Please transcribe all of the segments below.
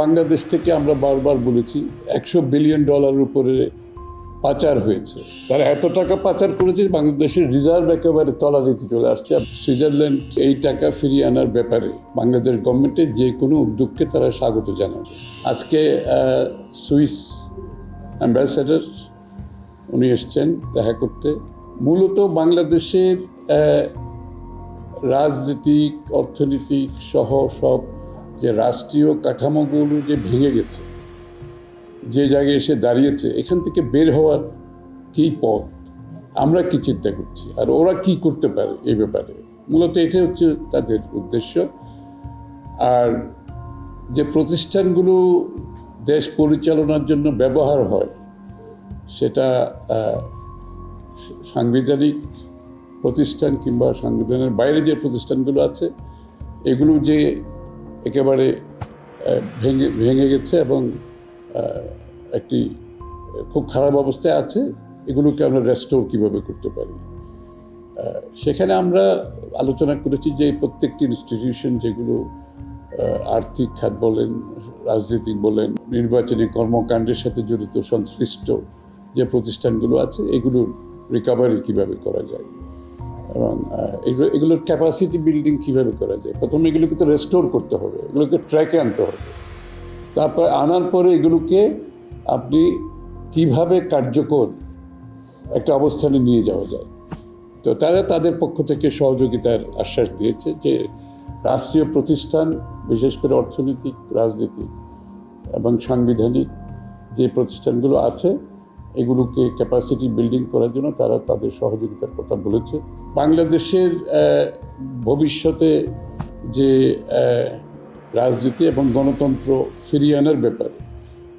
বাংলাদেশ থেকে আমরা বারবার বলেছি $100 বিলিয়ন উপরে পাচার হয়েছে। তারা এত টাকা পাচার করেছে বাংলাদেশের রিজার্ভ একেবারে তলানিতে চলে আসছে। সুইজারল্যান্ড এই টাকা ফিরিয়ে আনার ব্যাপারে বাংলাদেশ গভর্নমেন্টের যে কোনো উদ্যোগকে তারা স্বাগত জানাবে। আজকে সুইস অ্যাম্বাসেডর উনি এসছেন দেখা করতে। মূলত বাংলাদেশের রাজনৈতিক অর্থনৈতিক সহ সব যে রাষ্ট্রীয় কাঠামোগুলো যে ভেঙে গেছে, যে জায়গায় এসে দাঁড়িয়েছে, এখান থেকে বের হওয়ার কী পথ, আমরা কি চিন্তা করছি আর ওরা কি করতে পারে এই ব্যাপারে, মূলত এটাই হচ্ছে তাদের উদ্দেশ্য। আর যে প্রতিষ্ঠানগুলো দেশ পরিচালনার জন্য ব্যবহার হয় সেটা সাংবিধানিক প্রতিষ্ঠান কিংবা সংবিধানের বাইরে যে প্রতিষ্ঠানগুলো আছে এগুলো যে একেবারে ভেঙে গেছে এবং একটি খুব খারাপ অবস্থায় আছে, এগুলোকে আমরা রেস্টোর কীভাবে করতে পারি সেখানে আমরা আলোচনা করেছি যে প্রত্যেকটি ইনস্টিটিউশন যেগুলো আর্থিক খাত বলেন, রাজনৈতিক বলেন, নির্বাচনী কর্মকাণ্ডের সাথে জড়িত সংশ্লিষ্ট যে প্রতিষ্ঠানগুলো আছে এগুলোর রিকভারি কীভাবে করা যায় এবং এগুলোর ক্যাপাসিটি বিল্ডিং কীভাবে করা যায়। প্রথমে এগুলোকে তো রেস্টোর করতে হবে, এগুলোকে ট্র্যাকে আনতে হবে, তারপর আনার পরে এগুলোকে আপনি কিভাবে কার্যকর একটা অবস্থানে নিয়ে যাওয়া যায়। তো তারা তাদের পক্ষ থেকে সহযোগিতার আশ্বাস দিয়েছে যে রাষ্ট্রীয় প্রতিষ্ঠান, বিশেষ করে অর্থনৈতিক, রাজনৈতিক এবং সাংবিধানিক যে প্রতিষ্ঠানগুলো আছে এগুলোকে ক্যাপাসিটি বিল্ডিং করার জন্য তারা তাদের সহযোগিতার কথা বলেছে। বাংলাদেশের ভবিষ্যতে যে রাজনীতি এবং গণতন্ত্র ফিরিয়ে আনার ব্যাপারে,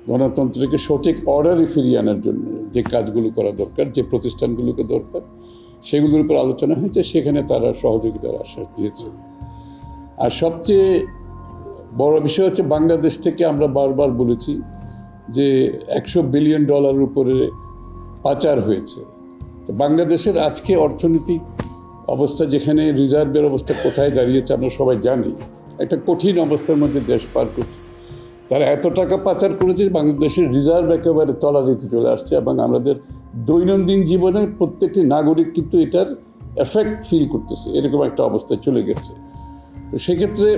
গণতন্ত্রকে সঠিক অর্ডারে ফিরিয়ে আনার জন্য যে কাজগুলো করা দরকার, যে প্রতিষ্ঠানগুলোকে দরকার, সেগুলোর উপর আলোচনা হয়েছে। সেখানে তারা সহযোগিতার আশ্বাস দিয়েছে। আর সবচেয়ে বড় বিষয় হচ্ছে বাংলাদেশ থেকে আমরা বারবার বলেছি যে $100 বিলিয়ন উপরে পাচার হয়েছে। তো বাংলাদেশের আজকে অর্থনৈতিক অবস্থা, যেখানে রিজার্ভের অবস্থা কোথায় দাঁড়িয়েছে আমরা সবাই জানি, একটা কঠিন অবস্থার মধ্যে দেশ পার করছে। তারা এত টাকা পাচার করেছে বাংলাদেশের রিজার্ভ একেবারে তলানিতে চলে আসছে এবং আমাদের দৈনন্দিন জীবনে প্রত্যেকটি নাগরিক কিন্তু এটার এফেক্ট ফিল করতেছে, এরকম একটা অবস্থায় চলে গেছে। তো সেক্ষেত্রে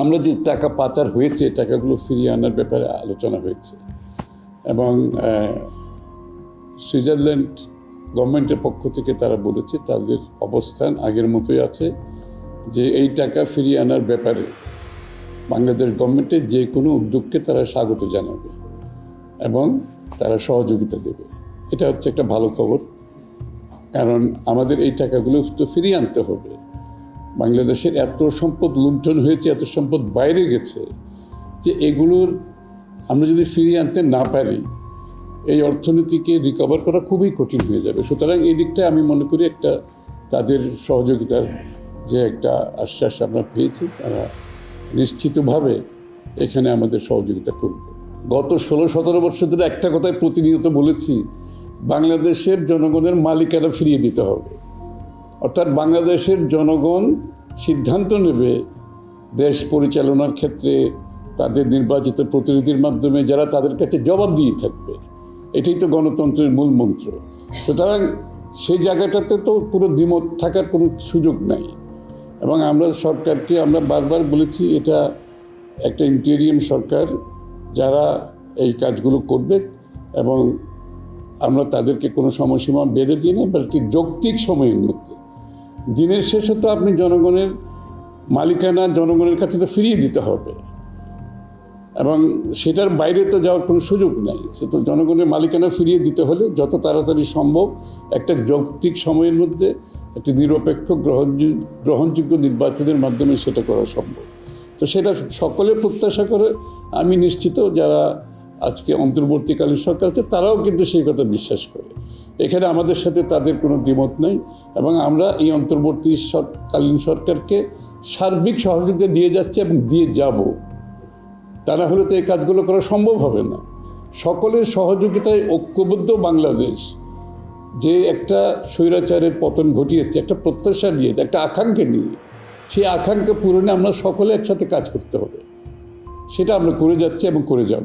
আমরা যে টাকা পাচার হয়েছে টাকাগুলো ফিরিয়ে আনার ব্যাপারে আলোচনা হয়েছে এবং সুইজারল্যান্ড গভর্নমেন্টের পক্ষ থেকে তারা বলেছে তাদের অবস্থান আগের মতোই আছে, যে এই টাকা ফিরিয়ে আনার ব্যাপারে বাংলাদেশ গভর্নমেন্টের যে কোনো উদ্যোগকে তারা স্বাগত জানাবে এবং তারা সহযোগিতা দেবে। এটা হচ্ছে একটা ভালো খবর, কারণ আমাদের এই টাকাগুলো তো ফিরিয়ে আনতে হবে। বাংলাদেশের এত সম্পদ লুণ্ঠন হয়েছে, এত সম্পদ বাইরে গেছে, যে এগুলোর আমরা যদি ফিরিয়ে আনতে না পারি এই অর্থনীতিকে রিকভার করা খুবই কঠিন হয়ে যাবে। সুতরাং এই দিকটা আমি মনে করি একটা তাদের সহযোগিতার যে একটা আশ্বাস আমরা পেয়েছি, তারা নিশ্চিতভাবে এখানে আমাদের সহযোগিতা করবে। গত 16-17 বছর ধরে একটা কথাই প্রতিনিয়ত বলেছি, বাংলাদেশের জনগণের মালিকানা ফিরিয়ে দিতে হবে। অর্থাৎ বাংলাদেশের জনগণ সিদ্ধান্ত নেবে দেশ পরিচালনার ক্ষেত্রে তাদের নির্বাচিত প্রতিনিধির মাধ্যমে, যারা তাদের কাছে জবাবদিহি থাকবে। এটাই তো গণতন্ত্রের মূল মন্ত্র। সুতরাং সেই জায়গাটাতে তো কোনো দ্বিমত থাকার কোনো সুযোগ নাই এবং আমরা সরকারকে আমরা বারবার বলেছি এটা একটা ইন্টেরিয়াম সরকার যারা এই কাজগুলো করবে এবং আমরা তাদেরকে কোনো সময়সীমা বেঁধে দিই না, বলতে যৌক্তিক সময়ের মধ্যে। দিনের শেষে তো আপনি জনগণের মালিকানা জনগণের কাছে তো ফিরিয়ে দিতে হবে এবং সেটার বাইরে তো যাওয়ার কোনো সুযোগ নাই। সে তো জনগণের মালিকানা ফিরিয়ে দিতে হলে যত তাড়াতাড়ি সম্ভব একটা যৌক্তিক সময়ের মধ্যে একটি নিরপেক্ষ গ্রহণযোগ্য নির্বাচনের মাধ্যমে সেটা করা সম্ভব। তো সেটা সকলে প্রত্যাশা করে। আমি নিশ্চিত যারা আজকে অন্তর্বর্তীকালীন সরকার আছে তারাও কিন্তু সেই কথা বিশ্বাস করে। এখানে আমাদের সাথে তাদের কোনো দ্বিমত নেই এবং আমরা এই অন্তর্বর্তীকালীন সরকারকে সার্বিক সহযোগিতা দিয়ে যাচ্ছি এবং দিয়ে যাব। তা না হলে তো এই কাজগুলো করা সম্ভব হবে না। সকলের সহযোগিতায় ঐক্যবদ্ধ বাংলাদেশ যে একটা স্বৈরাচারের পতন ঘটিয়েছে, একটা প্রত্যাশা নিয়ে, একটা আকাঙ্ক্ষা নিয়ে, সেই আকাঙ্ক্ষা পূরণে আমরা সকলে একসাথে কাজ করতে হবে। সেটা আমরা করে যাচ্ছি এবং করে যাব।